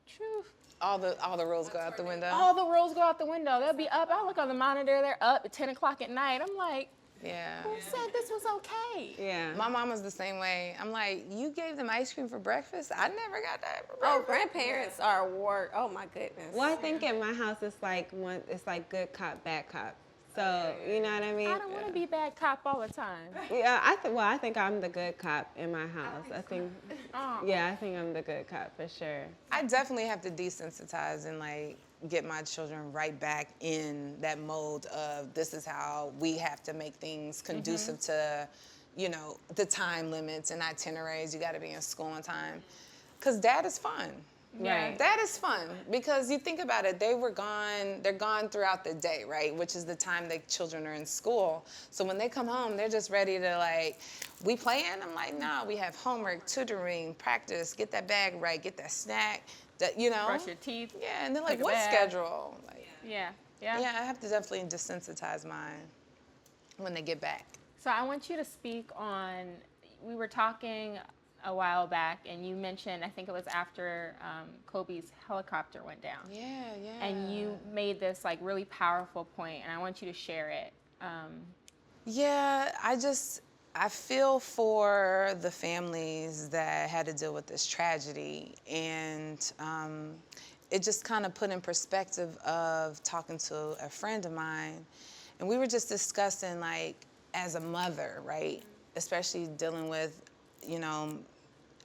phew, All the rules go out the window. all the rules go out the window. They'll be up. I look on the monitor. They're up at 10 o'clock at night. I'm like, Yeah. who said this was okay? Yeah. My mama's the same way. I'm like, you gave them ice cream for breakfast? I never got that for Oh, breakfast. grandparents are work. Oh my goodness. Well, I think in my house it's like good cop, bad cop. So you know what I mean? I don't want to be bad cop all the time. Yeah, I think I'm the good cop in my house. I think I'm the good cop for sure. I definitely have to desensitize and like get my children right back in that mode of this is how we have to make things conducive to, you know, the time limits and itineraries. You got to be in school on time. Because dad is fun. Right. That is fun because you think about it, they're gone throughout the day, right? Which is the time that children are in school. So when they come home, they're just ready to like, we playing? I'm like, no, we have homework, tutoring, practice, get that bag right, get that snack, that, you know. Brush your teeth. Yeah, and they're like, take a what bath. schedule? Like, Yeah. yeah, I have to definitely desensitize mine when they get back. So I want you to speak on, we were talking a while back and you mentioned, I think it was after Kobe's helicopter went down. Yeah. And you made this like really powerful point and I want you to share it. Yeah, I feel for the families that had to deal with this tragedy, and it just kind of put in perspective of talking to a friend of mine, and we were just discussing like as a mother, right, especially dealing with, you know,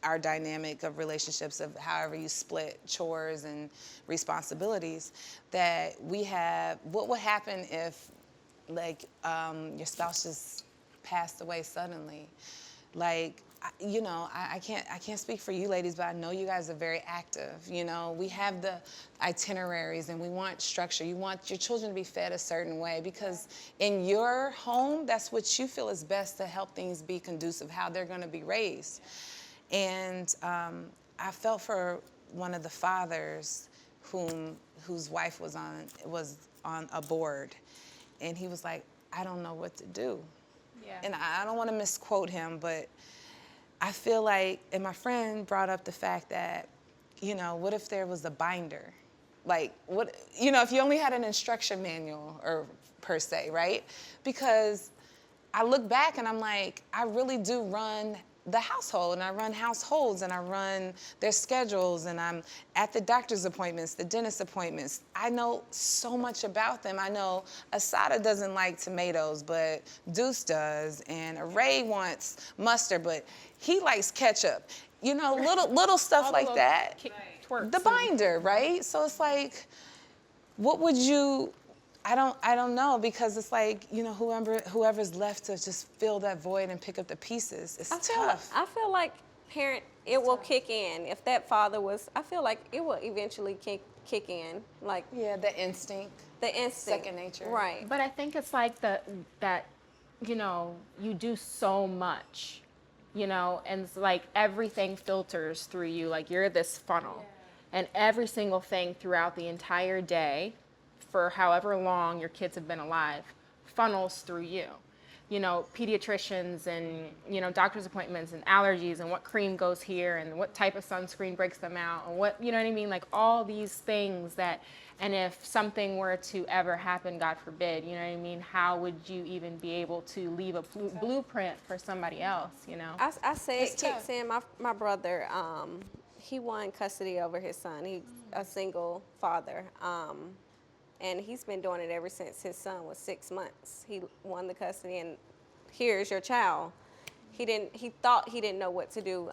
our dynamic of relationships of however you split chores and responsibilities, that we have, what would happen if like your spouse just passed away suddenly? Like, you know, I can't speak for you ladies, but I know you guys are very active. You know, we have the itineraries and we want structure. You want your children to be fed a certain way because in your home, that's what you feel is best to help things be conducive, how they're going to be raised. And I felt for one of the fathers whose wife was on a board, and he was like, I don't know what to do. Yeah. And I don't want to misquote him, but I feel like, and my friend brought up the fact that, you know, what if there was a binder? Like, what, you know, if you only had an instruction manual or per se, right? Because I look back and I'm like, I really do run the household, and I run households, and I run their schedules, and I'm at the doctor's appointments, the dentist appointments. I know so much about them. I know Asada doesn't like tomatoes, but Deuce does, and Ray wants mustard, but he likes ketchup. You know, little stuff like that. Twerks The binder, right? So it's like, what would you? I don't know, because it's like, you know, whoever's left to just fill that void and pick up the pieces. It's tough. I feel like it will kick in. If that father was, I feel like it will eventually kick in. Like, Yeah, the instinct. the instinct. Second nature. Right. But I think it's like that, you know, you do so much, you know, and it's like everything filters through you. Like you're this funnel, and every single thing throughout the entire day, for however long your kids have been alive, funnels through you. You know, pediatricians and, you know, doctor's appointments and allergies and what cream goes here and what type of sunscreen breaks them out and what, you know what I mean? Like all these things that, and if something were to ever happen, God forbid, you know what I mean? How would you even be able to leave a blueprint for somebody else, you know? I say it It's kicks tough. in. My brother, he won custody over his son. He's a single father. And he's been doing it ever since his son was 6 months. He won the custody, and here's your child. He thought he didn't know what to do,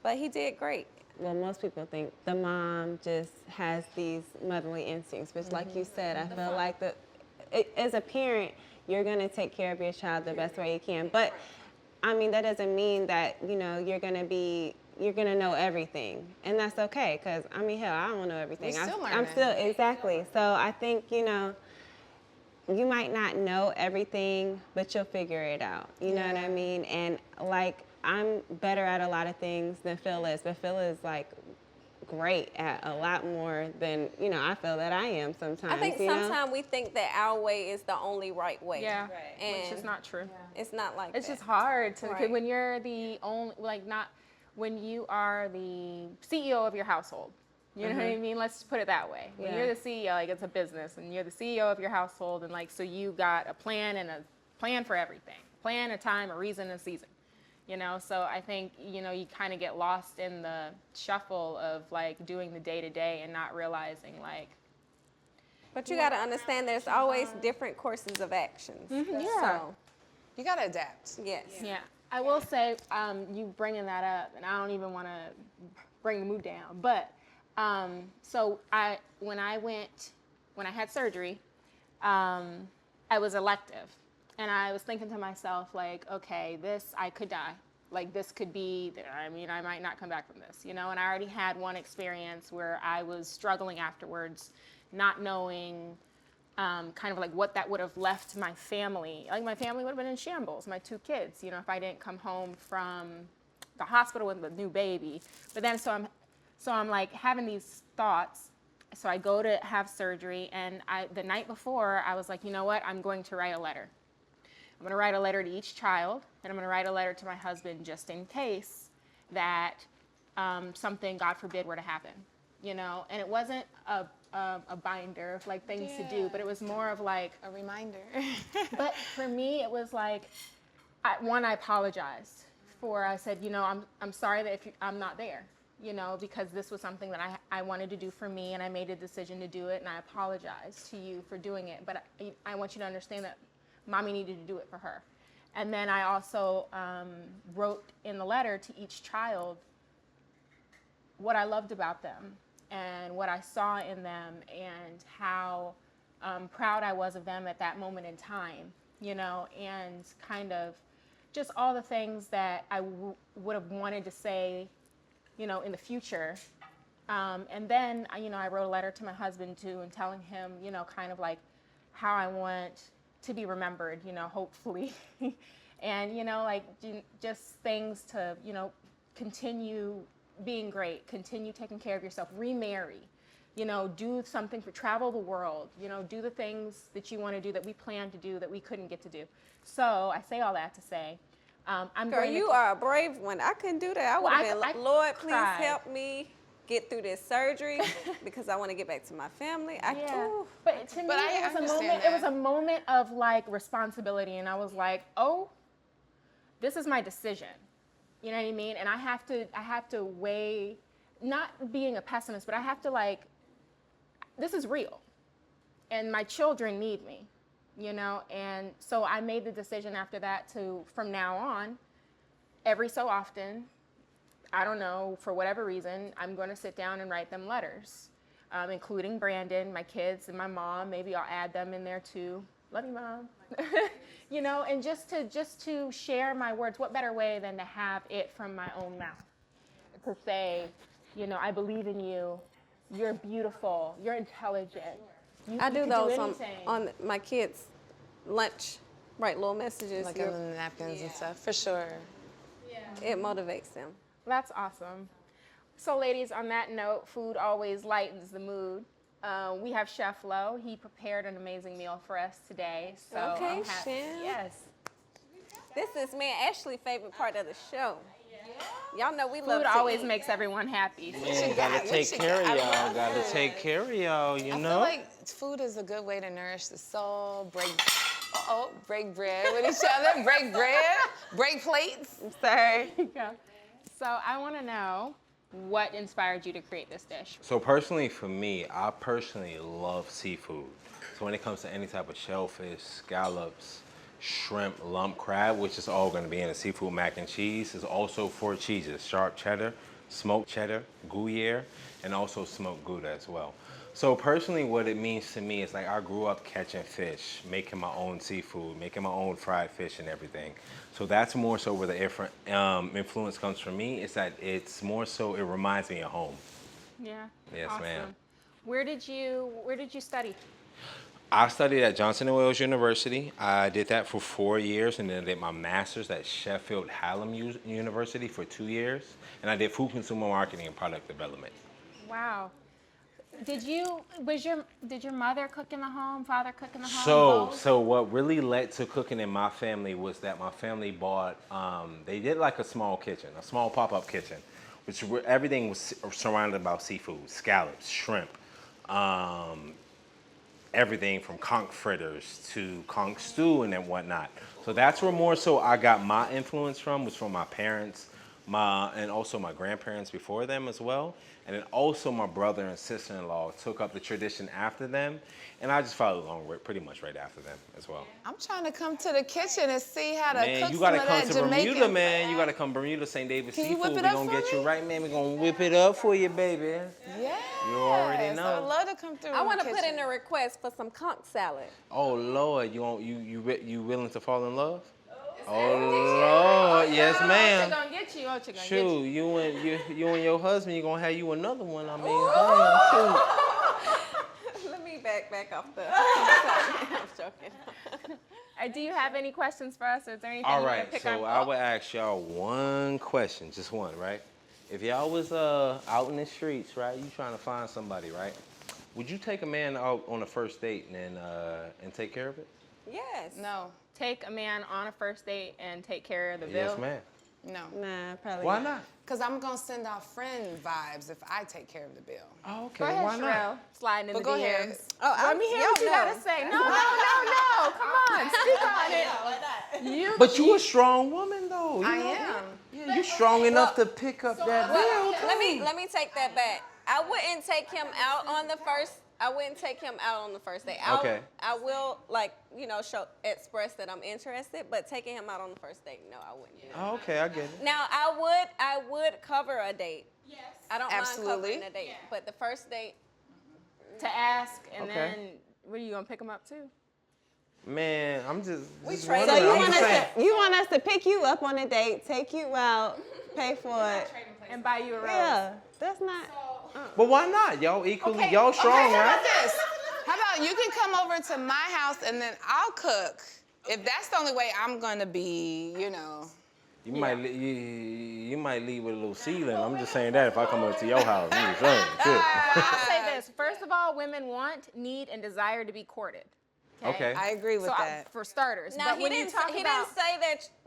but he did great. Well, most people think the mom just has these motherly instincts, but like you said, I feel like as a parent, you're gonna take care of your child the best way you can. But I mean, that doesn't mean that, you know, you're gonna know everything, and that's okay. Cause I mean, hell, I don't know everything. We're still I'm learning. still exactly. So I think, you know, you might not know everything, but you'll figure it out. You know what I mean? And like, I'm better at a lot of things than Phil is, but Phil is like great at a lot more than, you know, I feel that I am sometimes. I think you know? sometimes we think that our way is the only right way. Yeah, And which is not true. it's not like It's that. just hard to, Right. when you're the only, like not, when you are the CEO of your household. You know what I mean? Let's put it that way. When you're the CEO, like it's a business, and you're the CEO of your household, and like so you got a plan and a plan for everything, plan, a time, a reason, a season. You know, so I think you kind of get lost in the shuffle of like doing the day to day and not realizing like. But you got to understand, there's always different courses of actions. Yeah. So, You gotta adapt. yes. Yeah, I will say, you bringing that up, and I don't even want to bring the mood down, but so when I had surgery, I was elective, and I was thinking to myself, like, okay, I could die. Like, this could be, I mean, I might not come back from this, and I already had one experience where I was struggling afterwards, not knowing kind of like what that would have left my family. Like my family would have been in shambles, my 2 kids, if I didn't come home from the hospital with a new baby. But then so I'm like having these thoughts. So I go to have surgery, and the night before I was like, you know what? I'm going to write a letter. I'm going to write a letter to each child, and I'm going to write a letter to my husband just in case that something, God forbid, were to happen. And it wasn't a binder of like things to do, but it was more of like a reminder. But for me, it was like, I apologized I said, I'm sorry that I'm not there, because this was something that I wanted to do for me, and I made a decision to do it, and I apologize to you for doing it, but I want you to understand that mommy needed to do it for her. And then I also wrote in the letter to each child what I loved about them, and what I saw in them, and how proud I was of them at that moment in time, and kind of just all the things that I would have wanted to say, in the future. And then, I wrote a letter to my husband too, and telling him, kind of like how I want to be remembered, hopefully. And, like just things to, continue being great, continue taking care of yourself, remarry, do something travel the world, do the things that you want to do that we planned to do that we couldn't get to do. So I say all that to say, Girl, you are a brave one. I couldn't do that. I would have been, Lord, please cried. help me get through this surgery because I want to get back to my family. But to me, it was a moment of like responsibility, and I was like, oh, this is my decision. You know what I mean? And I have to weigh, not being a pessimist, but I have to like, this is real. And my children need me, And so I made the decision after that from now on, every so often, I don't know, for whatever reason, I'm going to sit down and write them letters, including Brandon, my kids, and my mom. Maybe I'll add them in there too. Love you, Mom. And just to share my words. What better way than to have it from my own mouth? To say, I believe in you. You're beautiful. You're intelligent. I do those on my kids' lunch, write little messages. Like on the napkins and stuff, for sure. Yeah. It motivates them. That's awesome. So ladies, on that note, food always lightens the mood. We have Chef Lo. He prepared an amazing meal for us today. So okay, Chef. Yes. This is me and Ashley's favorite part of the show. Y'all know we love food always makes everyone happy. Man, gotta take care of y'all. Gotta take care of y'all, I feel like food is a good way to nourish the soul, break bread with each other, break bread, break plates. Sorry. Yeah. So I want to know what inspired you to create this dish. So personally, for me, I personally love seafood. So when it comes to any type of shellfish, scallops, shrimp, lump crab, which is all going to be in a seafood mac and cheese, is also 4 cheeses: sharp cheddar, smoked cheddar, Gruyere, and also smoked Gouda as well. So personally, what it means to me is like I grew up catching fish, making my own seafood, making my own fried fish and everything. So that's more so where the influence comes from me, is that it's more so it reminds me of home. Yeah. Yes, awesome. ma'am. Where did you study? I studied at Johnson & Wales University. I did that for 4 years, and then I did my master's at Sheffield Hallam University for 2 years. And I did food consumer marketing and product development. Wow. Did your mother cook in the home, father cook in the home? So what really led to cooking in my family was that my family bought, they did like a small kitchen, a small pop-up kitchen, which everything was surrounded by seafood, scallops, shrimp, everything from conch fritters to conch stew and then whatnot. So that's where more so I got my influence from, was from my parents, and also my grandparents before them as well. And then also my brother and sister-in-law took up the tradition after them. And I just followed along pretty much right after them as well. I'm trying to come to the kitchen and see how to cook Man, you some gotta of come that to Jamaican. Bermuda, man. You gotta come Bermuda, St. David's Can you Seafood. whip it We're up gonna for get you me? right, man. We're gonna whip it up for you, baby. Yeah. You already know. I would love to come through. I want to the put in kitchen. a request for some conch salad. Oh Lord, you willing to fall in love? Oh Lord, yes, ma'am. Gonna get you. Get you. Shoot, you and your husband, you gonna have you another one. I mean, shoot. Let me back off the. I'm joking. Do you have any questions for us? Or is there anything All you want right, to pick so up? I would ask y'all one question, just one, right? If y'all was out in the streets, right, you trying to find somebody, right? Would you take a man out on a first date and take care of it? Yes. No. Take a man on a first date and take care of the bill? Yes, ma'am. No. Nah, probably Why not? Because I'm going to send out friend vibes if I take care of the bill. Oh, okay. Go ahead, Why not? Sharelle. Sliding in But the go DMs. ahead. Let me hear what you gotta say. No. Come on, speak on it. But you a strong woman, though. You I know? am. Yeah, you strong enough to pick up that bill. Let me take that back. I wouldn't take him out on the first. I wouldn't take him out on the first date. Okay. I will express that I'm interested, but taking him out on the first date, no, I wouldn't do that. Oh, okay, I get it. Now I would cover a date. Yes. I don't Absolutely. mind covering a date, but the first date. To ask, and Okay. then what are you gonna pick him up to? Man, I'm just trade- wondering. So I'm just saying. you want us to pick you up on a date, take you out, pay for it? And buy you a rose. Yeah, that's not. But why not? Y'all equally, y'all strong, okay, how right? about this? How about you can come over to my house and then I'll cook. If that's the only way I'm going to be, You might you might leave with a little ceiling. I'm just saying that if I come over to your house. I'm just saying. Shit. I'll say this. First of all, women want, need, and desire to be courted. Okay. I agree with that. For starters. Now but he when didn't. you talk He about, didn't say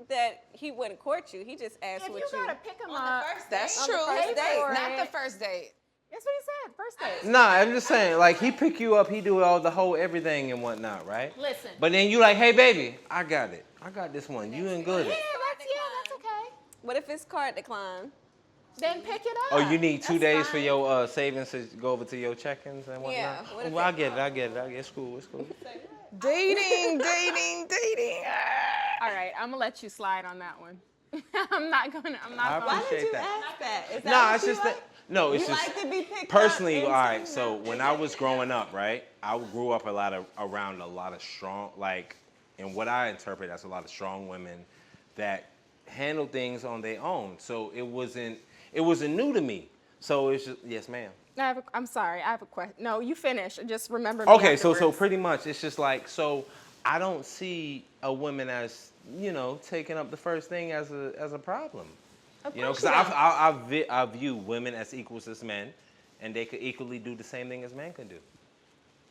that he wouldn't court you. He just asked if what you gotta pick him up, That's On the true. first date. Not the first date. that's what he said. First date. Nah, I'm just saying, like, he pick you up, he do all the whole everything and whatnot, right? Listen. But then you like, hey, baby, I got it. I got this one. You in good. Yeah, that's okay. What if it's card decline? Then pick it up. Oh, you need 2 That's days for fine. your savings to go over to your check-ins and whatnot? Yeah, what if Well, I get it. It's cool. Dating. All right, I'm gonna let you slide on that one. I'm not I gonna. Why did you that. ask that? Is that Nah, what it's you just like? that. No, it's You just like to be picked personally. up All and right. So when I was growing up, right, I grew up around a lot of strong, like, and what I interpret as a lot of strong women that handle things on their own. So it wasn't new to me. So it's just yes, ma'am. I'm sorry. I have a question. No, you finish. Just remember me Okay, so afterwards. pretty much it's just like, so I don't see a woman as, taking up the first thing as a problem. Because I view women as equals as men, and they could equally do the same thing as men can do.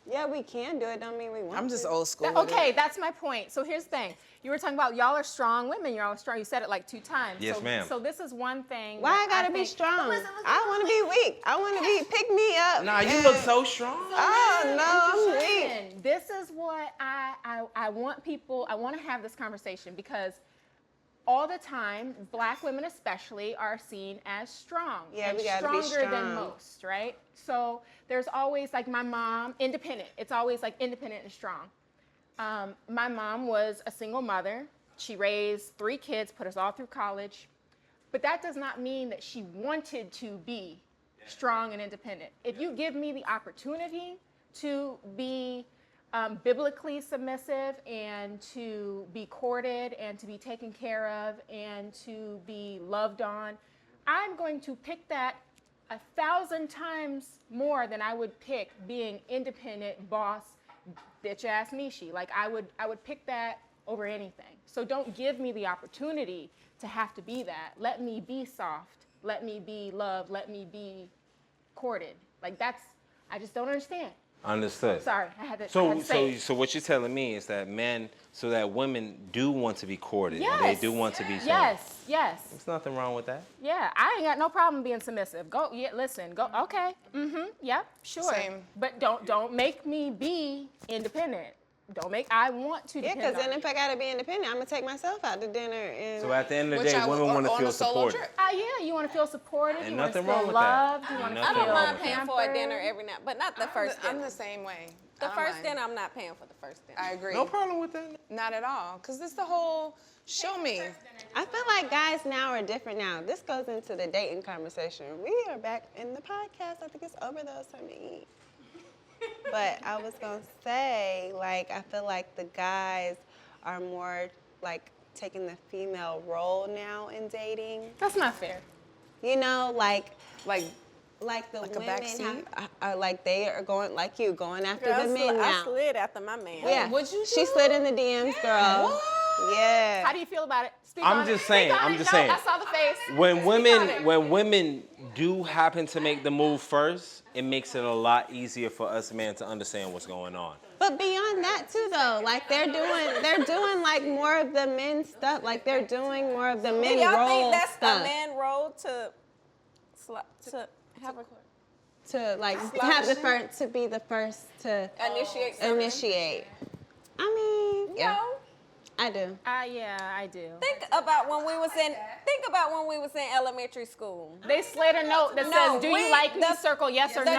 Yeah, we can do it. Don't mean we want I'm just to. old school. Okay, that's my point. So here's the thing. You were talking about y'all are strong women. You're all strong. You said it like 2 times. Yes, ma'am. So this is one thing. Why I that gotta be think- strong? Listen. I want to be weak. I want to be pick me up. Nah, you and- look so strong. Oh no, I'm weak. Listen, this is what I want people. I want to have this conversation because all the time, Black women especially are seen as strong. Yeah, and we gotta be stronger than strong. most, right? So there's always like my mom, independent. It's always like independent and strong. My mom was a single mother. She raised 3 kids, put us all through college. But that does not mean that she wanted to be strong and independent. If you give me the opportunity to be biblically submissive and to be courted and to be taken care of and to be loved on, I'm going to pick that 1,000 times more than I would pick being independent, boss, bitch ass Michi. Like I would pick that over anything. So don't give me the opportunity to have to be that. Let me be soft. Let me be loved. Let me be courted. Like that's I just don't understand. Understood. Sorry, I had to say it. So what you're telling me is that women do want to be courted. Yes. And they do want to be. Yes. There's nothing wrong with that. Yeah, I ain't got no problem being submissive. Go, yeah, listen, go, okay, yep, sure. Same. But don't make me be independent. I want to Yeah, depend because then on if I gotta be independent, I'm gonna take myself out to dinner and. So at the end of the day, women want to feel supported. Yeah, you want to feel supported. And you want to nothing feel wrong with that. loved. You want to Nothing feel I don't mind with paying for a dinner every night, but not the first dinner. I'm the same way. The first dinner, I'm not paying for the first dinner. I agree. No problem with that. Not at all. Because this the whole show me. I feel like guys now are different now. This goes into the dating conversation. We are back in the podcast. I think it's over though, it's time to eat. But I was gonna say, like, I feel like the guys are more like taking the female role now in dating. That's not fair. You know, like the Like a women backseat? are like they are going like you, going after Girl, the men I now. slid after my man. Yeah, What'd you she do? slid in the DMs, girl. What? Yeah. How do you feel about it? Speak I'm on just it. saying, Speak on I'm it. just No, saying. I saw the face. When Speak on it. women do happen to make the move first, it makes it a lot easier for us men to understand what's going on. But beyond that too, though, like they're doing like more of the men stuff. Like they're doing more of the men Do y'all role think that's stuff. a man role to have a To like have the first to be the first to initiate something? initiate. I mean, yeah, No. I do. Yeah, I do. Think about when we was in elementary school. They slid a note that says, "Do you like me?" Circle yes or no.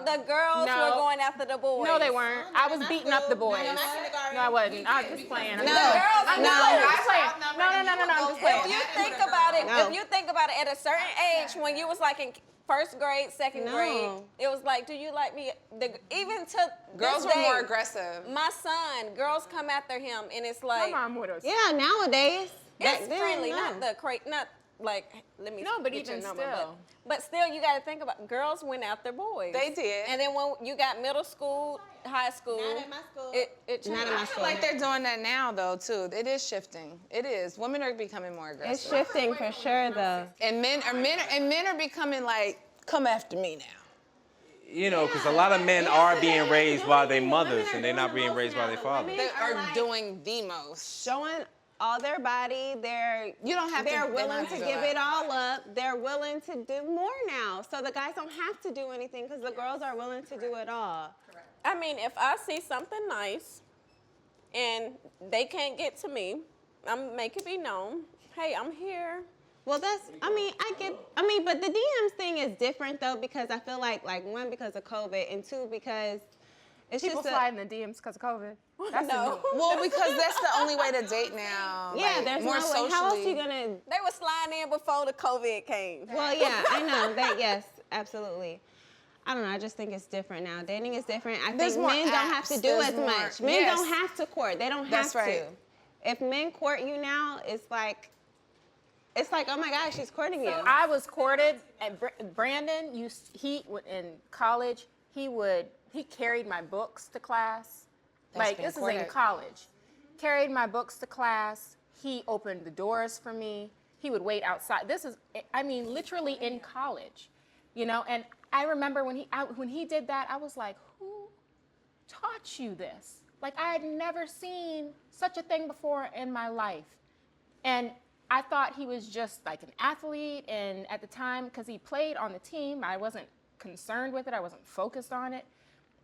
The girls No. were going after the boys. No, they weren't. I was beating up the boys. No, I wasn't. I was just playing. I'm No. just playing. I'm just playing. No. I'm just If playing. you think about it, No. if you think about it, at a certain age, when you was like in first grade, second No. grade, it was like, do you like me? Even to Girls this were more day, aggressive. My son, girls come after him, and it's like My mom with us. Yeah, nowadays. it's back then, friendly, no. not like let me. No, but get your even number, still. But still, you got to think about girls went after boys. They did. And then when you got middle school, high school, Not in my school. It changed. Not in my I feel like they're doing that now, though, too. It is shifting. It is. Women are becoming more aggressive. It's shifting for sure, though. And men are becoming like, come after me now. You know, because a lot of men are being raised by their mothers and they're not being raised by their fathers. They are doing the most. Showing all their body, they're willing to give it all up. They're willing to do more now. So the guys don't have to do anything because the girls are willing to do it all. I mean, if I see something nice and they can't get to me, I'm make it be known. Hey, I'm here. Well, but the DMs thing is different though because I feel like one, because of COVID, and two, because it's People just slide in the DMs because of COVID. That's No. Well, because that's the only way to date now. yeah, like, there's more no socially. way. How else you gonna? They were sliding in before the COVID came. Well, yeah, I know that. Yes, absolutely. I don't know. I just think it's different now. Dating is different. I There's think more men don't have to apps, do there's as more- much. Men yes. don't have to court. They don't have That's right. to. If men court you now, it's like, oh my gosh, she's courting you. I was courted, and Brandon in college. He carried my books to class. That's Like being this is in courted. college. Carried my books to class. He opened the doors for me. He would wait outside. Literally in college, you know. And I remember when he did that, I was like, who taught you this? Like I had never seen such a thing before in my life. And I thought he was just like an athlete, and at the time, because he played on the team, I wasn't concerned with it, I wasn't focused on it.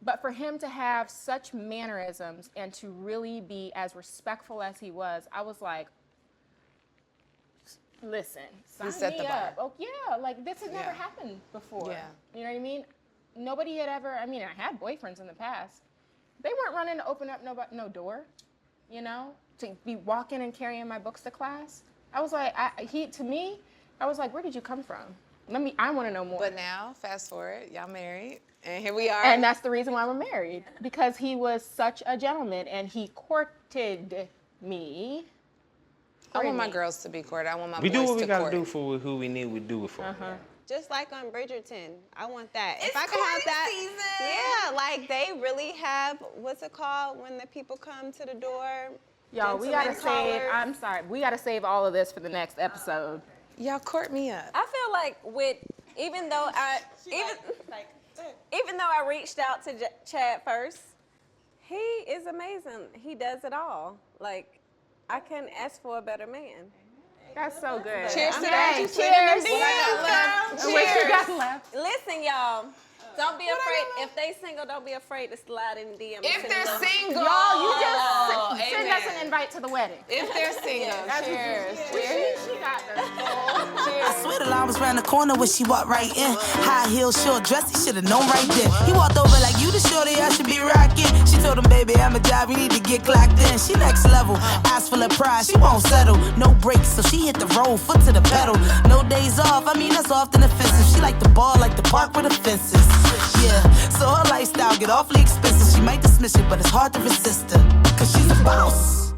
But for him to have such mannerisms and to really be as respectful as he was, I was like, listen, sign set me the bar. up. Oh yeah, like this had never happened before. Yeah. You know what I mean? Nobody had ever, I had boyfriends in the past. They weren't running to open up no door, you know, to be walking and carrying my books to class. I was like, I was like, where did you come from? I want to know more. But now, fast forward, y'all married, and here we are. And that's the reason why we're married, because he was such a gentleman and he courted me. I want my girls to be courted. I want my We boys do what we to gotta court. do for who we need. We do it for. Just like on Bridgerton, I want that. It's if I could have that, courting yeah, like they really have. What's it called when the people come to the door? Y'all, we gotta Gentleman save, callers. I'm sorry, we gotta save all of this for the next episode. Y'all court me up. I feel like even though even though I reached out to Chad first, he is amazing. He does it all. Like, I couldn't ask for a better man. That's so good. Cheers to that. Cheers. What you got left? Listen, y'all. Don't be afraid. If they single, don't be afraid to slide in the DM. If they're single, Y'all, you just send us an invite to the wedding. If they're single, cheers. She got the I swear the line was round the corner when she walked right in. High heel, short dress, he should've known right then. He walked over like, you the shorty I should be rocking. She told him, baby, I'm a job, you need to get clocked in. She next level, eyes full of pride, she won't settle. No brakes, so she hit the road, foot to the pedal. No days off, I mean, that's often offensive. She like the ball, like the park with the fences. Yeah, so her lifestyle get awfully expensive. She might dismiss it, but it's hard to resist her. Cause she's a boss.